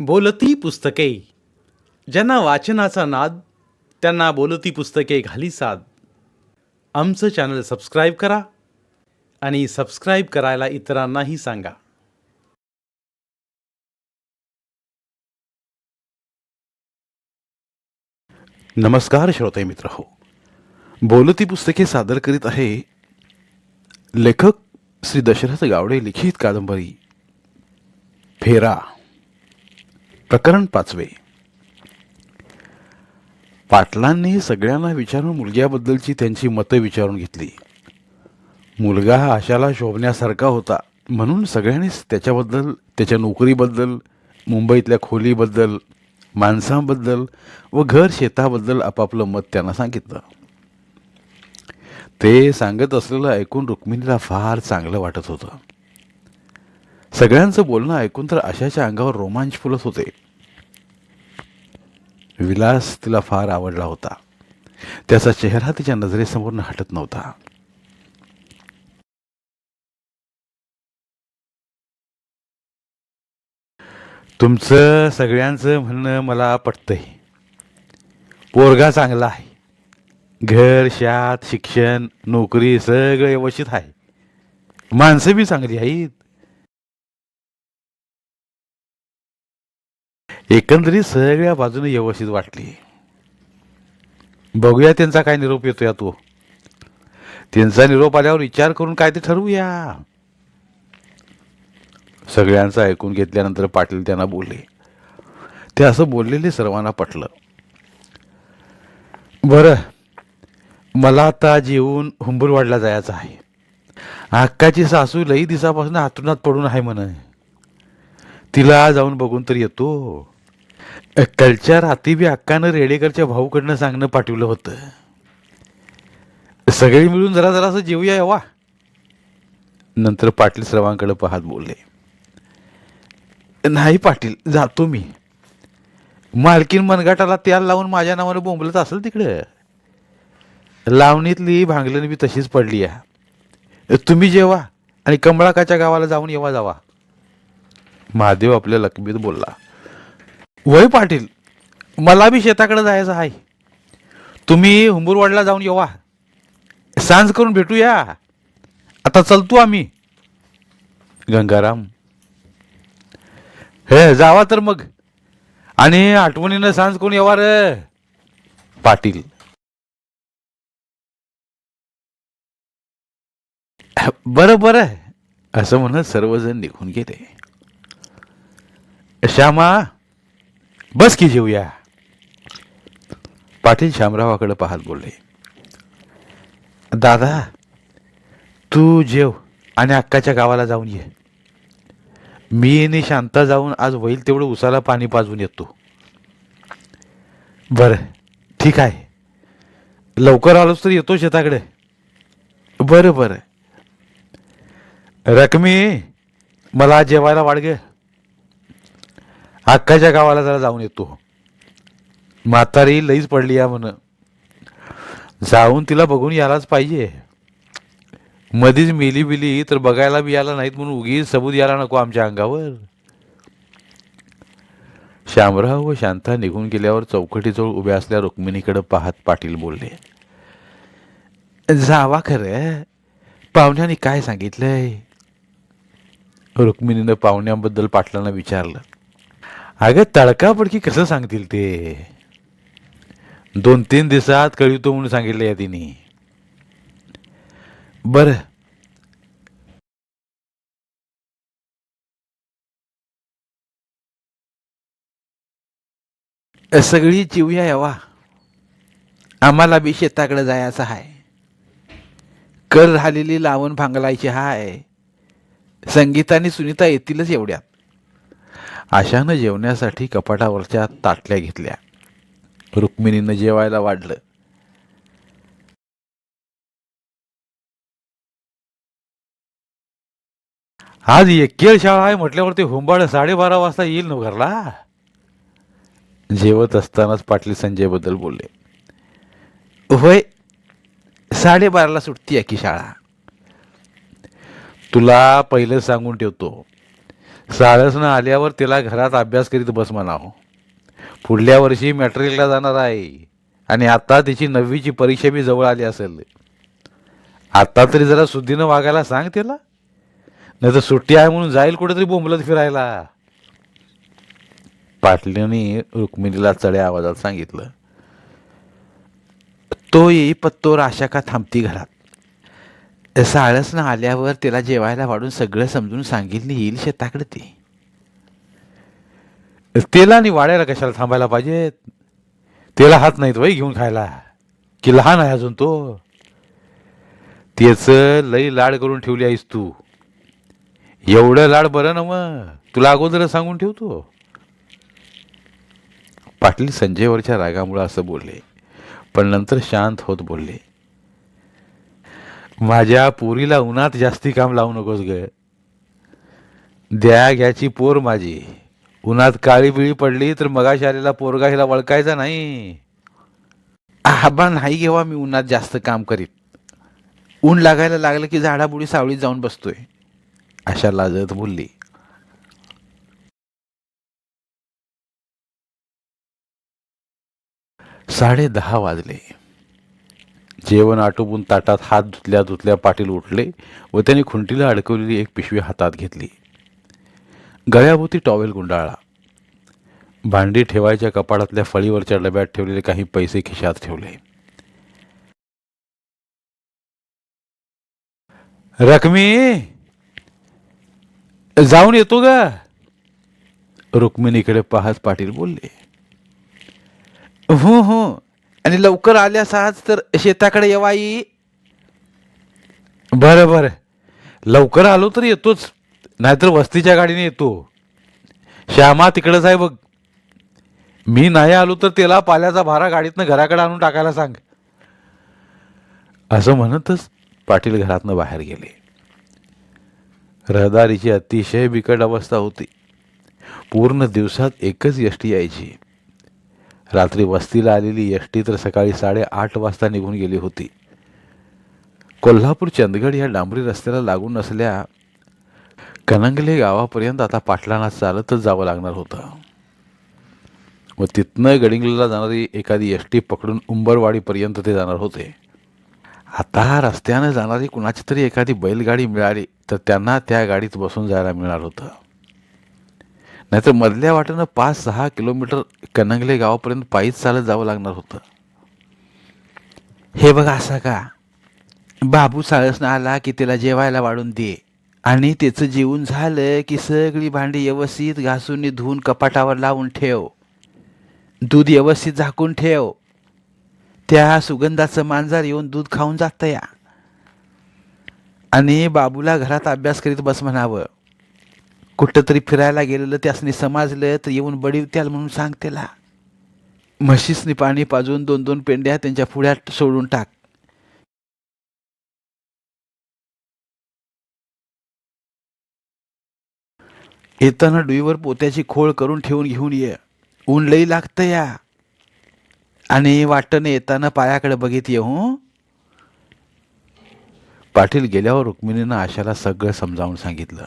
बोलती पुस्तके. ज्यांना वाचनाचा नाद त्यांना बोलती पुस्तके घाली साद. आमचं चॅनल सबस्क्राईब करा आणि सबस्क्राईब करायला इतरांनाही सांगा. नमस्कार श्रोते मित्र हो, बोलती पुस्तके सादर करीत आहे लेखक श्री दशरथ गावडे लिखित कादंबरी फेरा, प्रकरण 5. पाटलांनी सगळ्यांना विचारून मुलग्याबद्दलची त्यांची मतं विचारून घेतली. मुलगा हा आशाला शोभण्यासारखा होता म्हणून सगळ्यांनीच त्याच्याबद्दल, त्याच्या नोकरीबद्दल, मुंबईतल्या खोलीबद्दल, माणसांबद्दल व घर शेताबद्दल आपापलं मत त्यांना सांगितलं. ते सांगत असलेलं ऐकून रुक्मिणीला फार चांगलं वाटत होतं. सगळ्यांचं बोलणं ऐकून तर आशाच्या अंगावर रोमांच फुलत होते. विलास तिला फार आवडला होता. त्याचा चेहरा तिच्या नजरेसमोर हटत नव्हता. तुमचं सगळ्यांचं म्हणणं मला पटतंय. पोरगा चांगला आहे. घर, शात, शिक्षण, नोकरी सगळं व्यवस्थित आहे. माणसं बी चांगली आहेत. एकंदरीत सगळ्या बाजूने व्यवस्थित वाटली. बघूया त्यांचा काय निरोप येतोय. तो त्यांचा निरोप आल्यावर विचार करून काय ते ठरवूया. सगळ्यांचं ऐकून घेतल्यानंतर पाटील त्यांना बोलले. ते असं बोललेले सर्वांना पटलं. बरं, मला आता जेवून हुंबरवाडला जायचं आहे. अक्काची सासू लई दिवसापासून हातरुणात पडून आहे म्हण. तिला जाऊन बघून तर येतो. कालच्या रात्री बी अक्कानं रेडेकरच्या भाऊकडनं सांगणं पाठवलं होतं. सगळी मिळून जरा जरासं जेवूया येवा. नंतर पाटील सर्वांकडे पाहत बोलले. नाही पाटील, जातो मी. मालकीन मनगाटाला तेल लावून माझ्या नावानं बोंबलत असेल तिकडं. लावणीतली भांगलन बी तशीच पडली आहे. तुम्ही जेवा आणि कमळाकाच्या गावाला जाऊन येवा जावा. महादेव आपल्या लक्ष्मीत बोलला. वय पाटील, मला बी शेताकडे जायचं आहे. तुम्ही हुंबरवाडला जाऊन येवा. सांज करून भेटूया. आता चलतो आम्ही. गंगाराम, हे जावा तर मग, आणि आठवणीनं सांज करून येवा रे. पाटील, बरं बरं असं म्हणत सर्वजण निघून गेले. श्यामा, बस की जेवूया. पाटील शामरावाकडे पाहत बोलले. दादा, तू जेव आणि अक्काच्या गावाला जाऊन ये. मी आणि शांता जाऊन आज होईल तेवढं उसाला पाणी पाजून येतो. बरं, ठीक आहे. लवकर आलोच तर येतो शेताकडे. बरं बरं. रकमी, मला जेवायला वाढ ग. अक्काच्या गावाला जरा जाऊन येतो. म्हातारी लईच पडली या म्हण. जाऊन तिला बघून यायलाच पाहिजे. मधीच मेली बिली तर बघायला बी यायला नाहीत म्हणून उगीच सबूत यायला नको आमच्या अंगावर. शामराव व शांता निघून गेल्यावर चौकटीजवळ उभ्या असल्या रुक्मिणीकडे पाहत पाटील बोलले. जावा खरं, पाहुण्याने काय सांगितलंय? रुक्मिणीनं पाहुण्याबद्दल पाटलांना विचारलं. अगं, तडकाफडकी कसं सांगतील ते? 2-3 दिवसात कळवतो म्हणून सांगितलं या तिने. बरं, सगळी चिवया यावा. आम्हाला बी शेताकडे जायचं आहे. कर झालेली लावण भांगलायची हाय. संगीता आणि सुनीता येतीलच एवढ्यात. आशानं जेवण्यासाठी कपाटावरच्या ताटल्या घेतल्या. रुक्मिणीनं जेवायला वाढलं. आज एकेळ शाळा आहे म्हटल्यावर ते हुंबाड 12:30 वाजता येईल ना घरला. जेवत असतानाच पाटील संजयबद्दल बोलले. होय, 12:30ला सुटती आहे की शाळा. तुला पहिलं सांगून ठेवतो, साळसनं आल्यावर तिला घरात अभ्यास करीत बस म्हणावं. पुढल्या वर्षी मॅट्रिकला जाणार आहे आणि आता तिची 9वीची परीक्षा बी जवळ आली असेल. आता तरी जरा शुद्धीनं वागायला सांग त्याला, नाही तर सुट्टी आहे म्हणून जाईल कुठेतरी बोंबलत फिरायला. पाटलीने रुक्मिणीला चढ्या आवाजात सांगितलं. तो येई पत्तोर आशा का थांबती घरात. साळसनं आल्यावर तिला जेवायला वाढून सगळं समजून सांगितलं येईल शेताकडे ती. तेला आणि वाड्याला कशाला थांबायला पाहिजेत. त्याला हात नाहीत वय घेऊन खायला, की लहान आहे अजून तो. त्याच लई लाड करून ठेवली आहेस तू. एवढं लाड बरं ना मग, तुला अगोदर सांगून ठेवतो. पाटील संजयवरच्या रागामुळे असं बोलले, पण नंतर शांत होत बोलले. माझ्या पोरीला उन्हात जास्ती काम लावू नकोस ग. द्या घ्याची पोर माझी, उन्हात काळी बिळी पडली तर मगाशी आलेला पोरगा हिला वळखायचा नाही. आबा नाही घेवा, मी उन्हात जास्त काम करीत. ऊन लागायला लागलं की झाडाबुडी सावळीत जाऊन बसतोय, अशा लाजत बोलली. 10:30 वाजले. जेवण आटोपून ताटात हात धुतल्या धुतल्या पाटील उठले व त्यांनी खुंटीला अडकवलेली एक पिशवी हातात घेतली. गळ्याभोवती टॉवेल गुंडाळला. भांडी ठेवायच्या कपाटातल्या फळीवरच्या डब्यात ठेवलेले काही पैसे खिशात ठेवले. रखमी, जाऊन येतो ग. रुक्मिणीकडे पाहत पाटील बोलले. हो हो, आणि लवकर आल्यास आज तर शेताकडे येवाई. बरं बरं, लवकर आलो तर येतोच, नाहीतर वस्तीच्या गाडीने येतो. श्यामा तिकडंच आहे बघ. मी नाही आलो तर त्याला पाल्याचा भारा गाडीतनं घराकडे आणून टाकायला सांग. असं म्हणतच पाटील घरातनं बाहेर गेले. रहदारीची अतिशय बिकट अवस्था होती. पूर्ण दिवसात एकच एसटी यायची. रात्री वस्तीला आलेली एसटी तर सकाळी 8:30 वाजता निघून गेली होती. कोल्हापूर चंदगड या डांबरी रस्त्याला लागून असल्या कनंगले गावापर्यंत आता पाटलांना चालतच जावं लागणार होतं व तिथनं गडिंग्लजला जाणारी एखादी एसटी पकडून उंबरवाडीपर्यंत ते जाणार होते. आता रस्त्यानं जाणारी कुणाची तरी एखादी बैलगाडी मिळाली तर त्यांना त्या गाडीत बसून जायला मिळणार होतं. नाहीतर मधल्या वाटेनं 5-6 किलोमीटर कनंगले गावापर्यंत पायीच चालत जावं लागणार होतं. हे बघा असा का, बाबू साळसनं आला की त्याला जेवायला वाढून दे, आणि त्याचं जेवून झालं की सगळी भांडी व्यवस्थित घासून धुवून कपाटावर लावून ठेव. दूध व्यवस्थित झाकून ठेव. त्या सुगंधाचं मांजर येऊन दूध खाऊन जातं या. आणि बाबूला घरात अभ्यास करीत बस म्हणावं. कुठं तरी फिरायला गेलेलं त्यासनी समजलं तर येऊन बडीवत्याल म्हणून सांग त्याला. म्हशीसनी पाणी पाजून 2-2 पेंड्या त्यांच्या पुढ्यात सोडून टाक. येताना डुईवर पोत्याची खोळ करून ठेवून घेऊन ये. ऊन लई लागतं या. आणि वाटणं येताना पायाकडे बघित ये हो. पाटील गेल्यावर रुक्मिणीनं आशाला सगळं समजावून सांगितलं.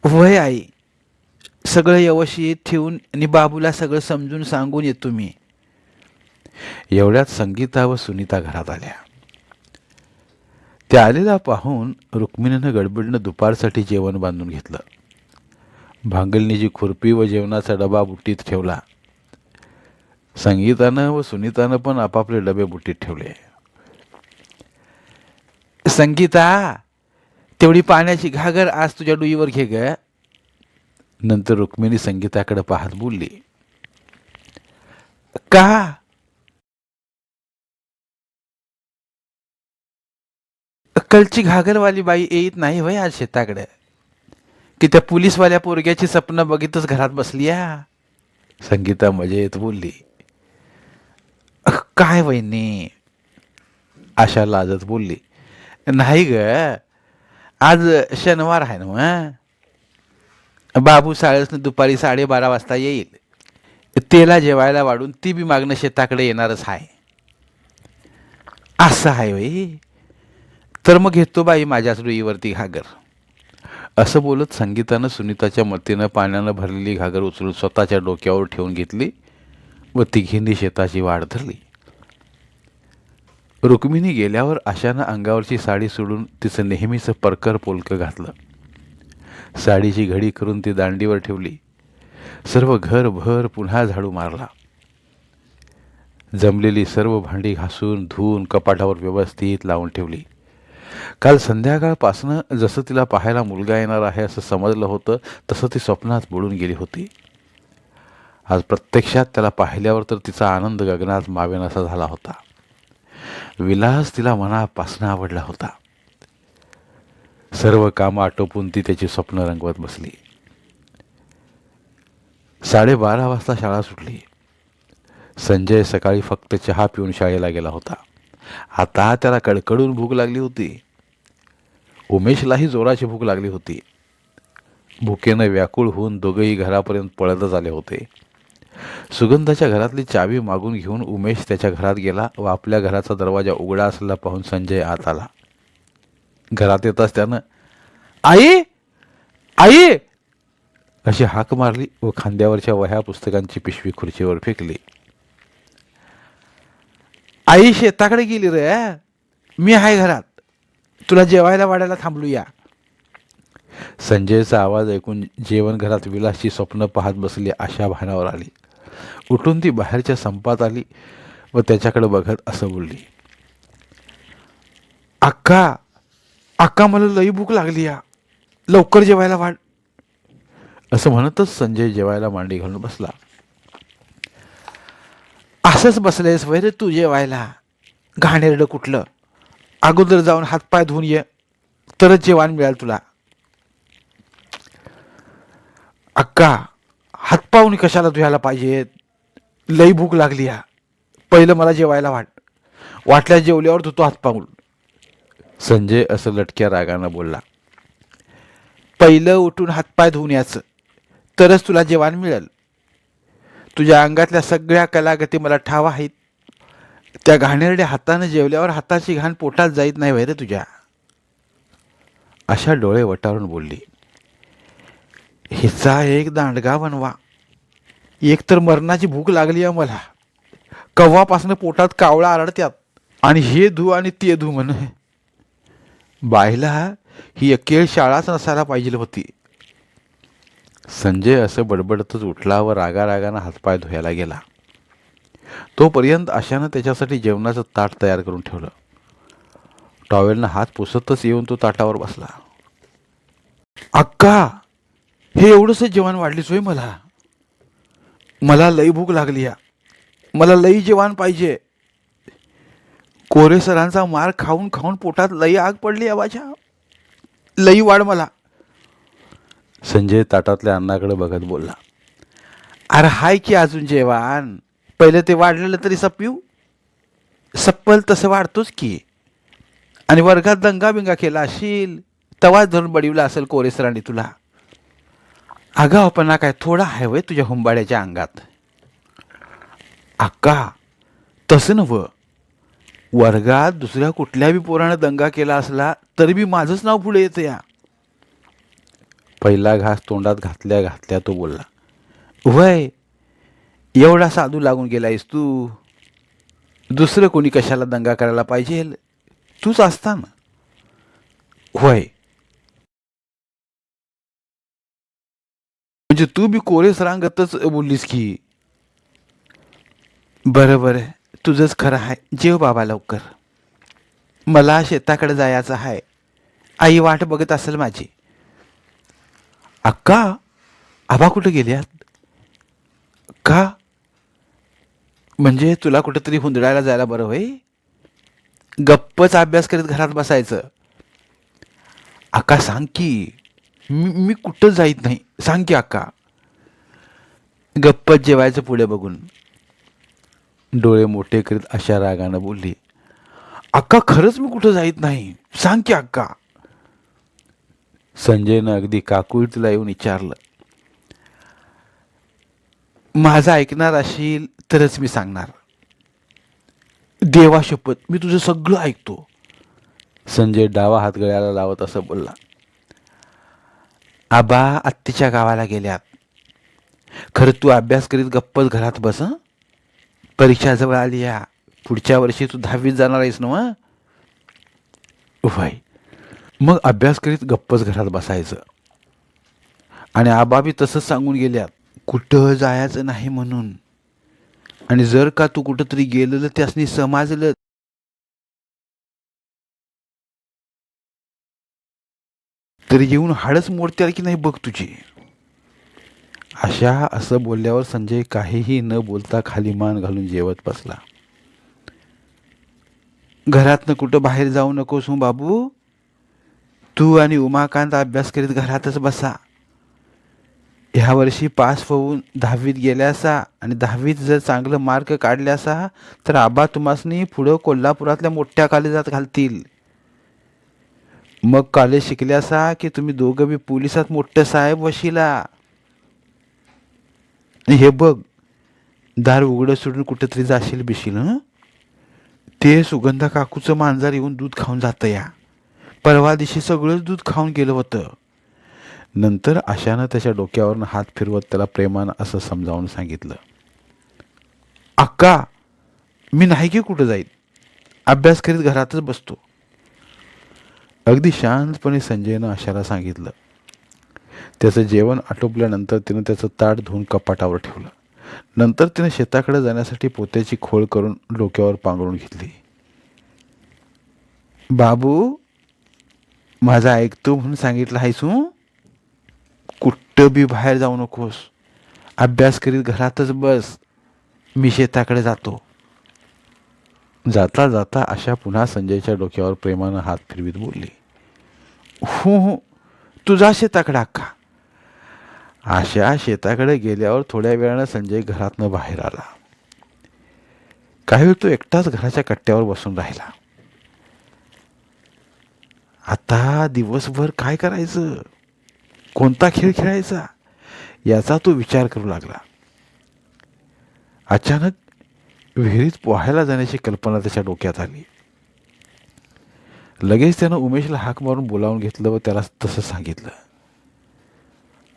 वय आई, सगळं व्यवस्थित ठेवून आणि बाबूला सगळं समजून सांगून येतो मी. एवढ्यात संगीता व सुनीता घरात आल्या. त्या आलेला पाहून रुक्मिणीनं गडबडीनं दुपारसाठी जेवण बांधून घेतलं. भांगलनीची खुरपी व जेवणाचा डबा बुट्टीत ठेवला. संगीतानं व सुनीतानं पण आपापले डबे बुट्टीत ठेवले. संगीता, तेवढी पाण्याची घागर आज तुझ्या डुईवर घे ग. नंतर रुक्मिणी संगीताकडे पाहत बोलली. का? कलची घागरवाली बाई येत नाही वय आज शेताकडे, की त्या पोलीसवाल्या पोरग्याची स्वप्न बघितच घरात बसली या. संगीता मजेत बोलली. काय वहिनी? आशा लाजत बोलली. नाही ग, आज शनिवार आहे ना मग. बाबू साळसनं दुपारी 12:30 वाजता येईल. तेला जेवायला वाढून ती बी मागणं शेताकडे येणारच आहे. असं आहे वय, तर मग घेतो बाई माझ्याच डुईवरती घागर. असं बोलत संगीतानं सुनीताच्या मतीनं पाण्यानं भरलेली घागर उचलून स्वतःच्या डोक्यावर ठेवून घेतली व तिघींनी शेताची वाट धरली. रुक्मिणी गेल्यावर आशानं अंगावरची साडी सोडून तिचं नेहमीचं परकर पोलकं घातलं. साडीची घडी करून ती दांडीवर ठेवली. सर्व घरभर पुन्हा झाडू मारला. जमलेली सर्व भांडी घासून धुवून कपाटावर व्यवस्थित लावून ठेवली. काल संध्याकाळपासनं जसं तिला पाहायला मुलगा येणार आहे असं समजलं होतं तसं ती स्वप्नात बुडून गेली होती. आज प्रत्यक्षात त्याला पाहिल्यावर तर तिचा आनंद गगनात मावेनासा झाला होता. विलास तिला मनापासून आवडला होता. सर्व कामं आटोपून ती त्याची स्वप्न रंगवत बसली. 12:30 वाजता शाळा सुटली. संजय सकाळी फक्त चहा पिऊन शाळेला गेला होता. आता त्याला कडकडून भूक लागली होती. उमेशलाही जोराची भूक लागली होती. भुकेनं व्याकुळ होऊन दोघंही घरापर्यंत पळतच आले होते. सुगंधाच्या घरातली चावी मागून घेऊन उमेश त्याच्या घरात गेला व आपल्या घराचा दरवाजा उघडा असलेला पाहून संजय आत आला. घरात येताच त्यानं आई आई अशी हाक मारली व खांद्यावरच्या वह्या पुस्तकांची पिशवी खुर्चीवर फेकली. आई शेताकडे गेली रे, मी आहे घरात, तुला जेवायला वाढायला थांबलूया. संजयचा आवाज ऐकून जेवण घरात विलासची स्वप्न पाहत बसली आशा भानावर आली. उठून ती बाहेरच्या संपात आली व त्याच्याकडे बघत असं बोलली, अक्का अक्का मला लई भूक लागली या, लवकर जेवायला वाढ. असं म्हणतच संजय जेवायला मांडी घालून बसला. असंच बसलेस वय रे तू जेवायला, घाणेरडं कुठलं, अगोदर जाऊन हातपाय धुवून ये तरच जेवण मिळेल तुला. अक्का हातपावून कशाला धुयाला पाहिजेत, लई भूक लागली या, पहिलं मला जेवायला वाटल्यास जेवल्यावर धुतो हातपावून. संजय असं लटक्या रागानं बोलला. पहिलं उठून हातपाय धुवून याचं तरच तुला जेवण मिळेल. तुझ्या अंगातल्या सगळ्या कलागती मला ठाव आहेत. त्या घाणेरड्या हातानं जेवल्यावर हाताची घाण पोटात जाईत नाही वय रे तुझ्या. अशा डोळे वटारून बोलली. हिचा एक दांडगा बनवा, एक तर मरणाची भूक लागली आहे मला, कव्वापासनं पोटात कावळा आरडत्यात आणि हे धू आणि ते धू म्हण. बायला ही अकेळ शाळाच नसायला पाहिजे होती. संजय असं बडबडतच उठला व रागारागानं हातपाय धुयाला गेला. तोपर्यंत आशानं त्याच्यासाठी जेवणाचं ताट तयार करून ठेवलं. टॉवेलनं हात पुसतच येऊन तो ताटावर बसला. अक्का हे एवढंसं जेवण वाढलीच होय मला, मला लई भूक लागली या, मला लई जेवण पाहिजे. कोरे सरांचा मार खाऊन खाऊन पोटात लई आग पडली आवाच्या, लई वाढ मला. संजय ताटातल्या अन्नाकडे बघत बोलला. अरे हाय की अजून जेवण, पहिलं ते वाढलेलं तरी सपीव, सप्पल तसं वाढतोच की. आणि वर्गात दंगा बिंगा केला असेल तवाच धरून बडिवला असेल कोरे सरांनी तुला. आगावपणा काय थोडा आहे वय तुझ्या हुंबाड्याच्या अंगात. अक्का तसं नव्ह, वर्गात दुसऱ्या कुठल्या बी पोरानं दंगा केला असला तरी बी माझंच नाव पुढे येतं या. पहिला घास तोंडात घातल्या घातल्या तो बोलला. वय एवढा साधू लागून गेलायस तू, दुसरं कोणी कशाला दंगा करायला पाहिजे, तूच असताना. होय म्हणजे तू बी कोरे सरांगतच बोललीस की. बरं बरं तुझंच खरं आहे, जेव बाबा लवकर, मला शेताकडे जायचं आहे, आई वाट बघत असेल माझी. अक्का आबा कुठं गेल्यात का, म्हणजे तुला कुठंतरी हुंदडायला जायला बरं होय, गप्पच अभ्यास करीत घरात बसायचं. अक्का सांग की, मी कुठं जाईत नाही, सांग की अक्का. गप्पच जेवायचं पुढे बघून. डोळे मोठे करीत अशा रागानं बोलली. अक्का खरंच मी कुठं जाईत नाही, सांग की अक्का. संजयनं अगदी काकुळतीला येऊन विचारलं. माझं ऐकणार असेल तरच मी सांगणार, देवा शपथ मी तुझं सगळं ऐकतो. संजय डावा हात गळ्याला लावत असं बोलला. आबा आत्तीच्या गावाला गेल्यात. खरं तू अभ्यास करीत गप्पच घरात बस हं. परीक्षा जवळ आली या. पुढच्या वर्षी तू 10वीत जाणार आहेस ना मग. वय मग अभ्यास करीत गप्पच घरात बसायचं. आणि आबा बी तसंच सांगून गेल्यात, कुठं जायचं नाही म्हणून. आणि जर का तू कुठंतरी गेलेलं त्यासनी समजलं तर येऊन हाडच मोडत्याल की नाही बघ तुझी. असं बोलल्यावर संजय काहीही न बोलता खाली मान घालून जेवत बसला. घरातनं कुठं बाहेर जाऊ नकोस हूं बाबू. तू आणि उमाकांत अभ्यास करीत घरातच बसा. ह्या वर्षी पास होऊन 10वीत गेल्यासा आणि 10वीत जर चांगलं मार्क काढल्यासा तर आबा तुम्हासनी पुढं कोल्हापुरातल्या मोठ्या कॉलेजात घालतील. मग कॉलेज शिकल्यासा की तुम्ही दोघं बी पोलिसात मोठं साहेब वशिला. हे बघ, दार उघडं सोडून कुठंतरी जाशील बिशील हं. ते सुगंधा काकूचं मांजर येऊन दूध खाऊन जातं या. परवा दिवशी सगळंच दूध खाऊन गेलं होतं. नंतर आशानं त्याच्या डोक्यावरून हात फिरवत त्याला प्रेमानं असं समजावून सांगितलं. अक्का, मी नाही की कुठं जाईन. अभ्यास करीत घरातच बसतो. अगदी शांतपणे संजयनं आशाला सांगितलं. त्याचं जेवण आटोपल्यानंतर तिनं त्याचं ताट धुवून कपाटावर ठेवलं. नंतर तिनं शेताकडे जाण्यासाठी पोत्याची खोळ करून डोक्यावर पांघरून घेतली. बाबू, माझा ऐकतो म्हणून सांगितलं आहेस हूं. कुठं बी बाहेर जाऊ नकोस. अभ्यास करीत घरातच बस. मी शेताकडे जातो. जाता जाता आशा पुन्हा संजयच्या डोक्यावर प्रेमानं हात फिरवीत बोलली. हो हो, तू जा शेताकडे अक्का. आशा शेताकडे गेल्यावर थोड्या वेळानं संजय घरातनं बाहेर आला. काही वेळ तो एकटाच घराच्या कट्ट्यावर बसून राहिला. आता दिवसभर काय करायचं, कोणता खेळ खेळायचा याचा तो विचार करू लागला. अचानक विहिरीत पोहायला जाण्याची कल्पना त्याच्या डोक्यात आली. लगेच त्यानं उमेशला हाक मारून बोलावून घेतलं व त्याला तसं सांगितलं.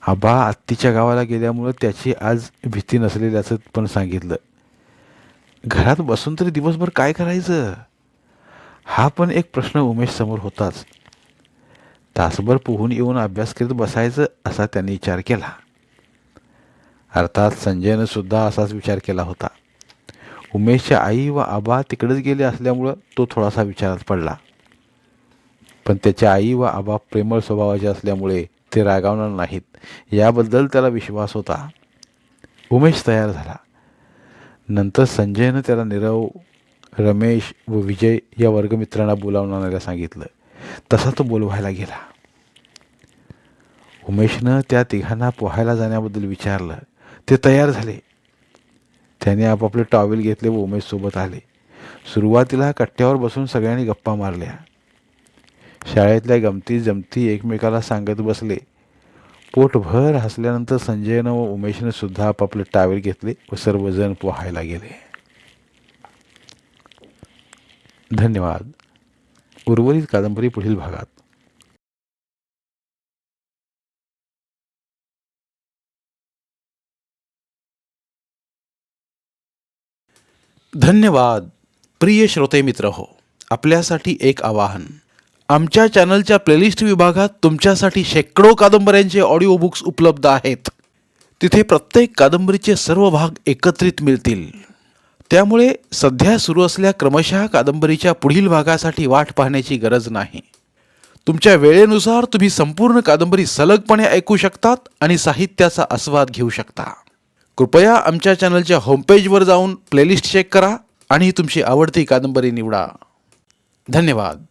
आबा आत्तीच्या गावाला गेल्यामुळं त्याची आज भीती नसलेल्याचं पण सांगितलं. घरात बसून तरी दिवसभर काय करायचं हा पण एक प्रश्न उमेश समोर होताच. तासभर पोहून येऊन अभ्यास करीत बसायचं असा त्यांनी विचार केला. अर्थात संजयनं सुद्धा असाच विचार केला होता. उमेशच्या आई व आबा तिकडेच गेले असल्यामुळं तो थोडासा विचारात पडला. पण त्याच्या आई व आबा प्रेमळ स्वभावाचे असल्यामुळे ते रागावणार नाहीत याबद्दल त्याला विश्वास होता. उमेश तयार झाला. नंतर संजयनं त्याला नीरव, रमेश व विजय या वर्गमित्रांना बोलावून आणायला सांगितलं. तसा तो बोलवायला गेला. उमेशनं त्या तिघांना पोहायला जाण्याबद्दल विचारलं. ते तयार झाले. त्याने आपापले टॉवेल घेतले व उमेशसोबत आले. सुरुवातीला कट्ट्यावर बसून सगळ्यांनी गप्पा मारल्या. शाळेतल्या गमती जमती एकमेकाला सांगत बसले. पोटभर हसल्यानंतर संजयनं व उमेशनं सुद्धा आपापले टॉवेल घेतले व सर्वजण पोहायला गेले. धन्यवाद. उर्वरित कादंबरी पुढील भागात. धन्यवाद. प्रिय श्रोते मित्र हो, आपल्यासाठी एक आवाहन. आमच्या चॅनलच्या प्लेलिस्ट विभागात तुमच्यासाठी शेकडो कादंबऱ्यांचे ऑडिओ बुक्स उपलब्ध आहेत. तिथे प्रत्येक कादंबरीचे सर्व भाग एकत्रित मिळतील. त्यामुळे सध्या सुरू असलेल्या क्रमशः कादंबरीच्या पुढील भागासाठी वाट पाहण्याची गरज नाही. तुमच्या वेळेनुसार तुम्ही संपूर्ण कादंबरी सलगपणे ऐकू शकतात आणि साहित्याचा आस्वाद घेऊ शकता. कृपया आमच्या चॅनलच्या होमपेजवर जाऊन प्लेलिस्ट चेक करा आणि तुमची आवडती कादंबरी निवडा. धन्यवाद.